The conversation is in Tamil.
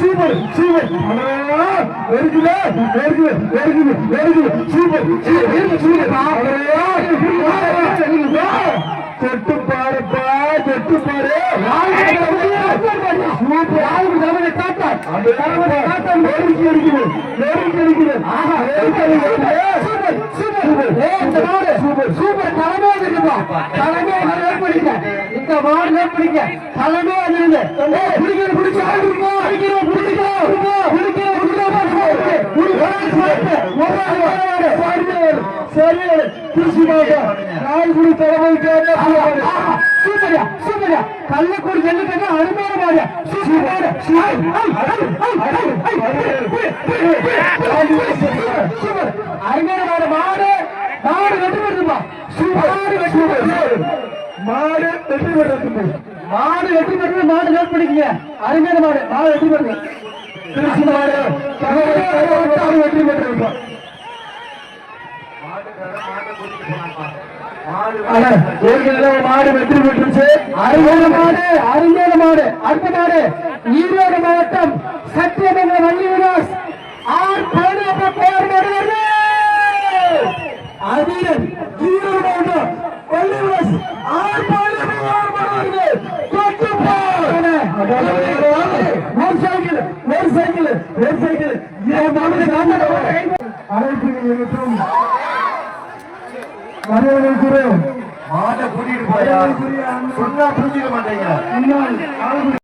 சூப்பர் சூப்பர் வெறுக்குது வெறுக்குது வெறுக்குது வெறுக்குது சூப்பர் தொட்டு பாருப்பா தொட்டு பாரு சூப்பர் தலைமையா இருக்குப்பா தலைமையா ஏற்படுங்க இந்த மாடு ஏற்படுங்க தலைமையா இருந்து பிடிக்கிறது பிடிச்சு சரி திருச்சி நாய்குடி தலைமை சூப்பரியா சூப்பரியா கள்ளக்குடி ஜல்லிக்கட்டு அருமையான மாடியா சூப்பர் அருமையான மாடு மாடு வெற்றி பெற்றுப்பா சூப்பர் மாடு வெற்றி பெற்று மாடு வெற்றி பெற்று மாடு நோட் பண்ணிக்கங்க அருமையான மாடு மாடு வெற்றி பெற்று திருச்சி மாடு வெற்றி பெற்று மாடு வெற்றி பெற்றுச்சு அருமையான மாடு அருமையான மாடு அடுத்த மாடு ஈரோடு மாவட்டம் சத்தியமங்கல வள்ளி விலாஸ் ஆர் பழனியப்ப பேர் வருகிறது அதிரன் ஈரோடு மாவட்டம் வள்ளி விலாஸ் ஆர் பழனியப்ப வருகிறது ஒரு சைக்கிள் அழைப்பு வரவேற்கிறோம். மாட்டை கூட்டிட்டு போயா சொன்னா புரிஞ்சுக்க மாட்டேங்க.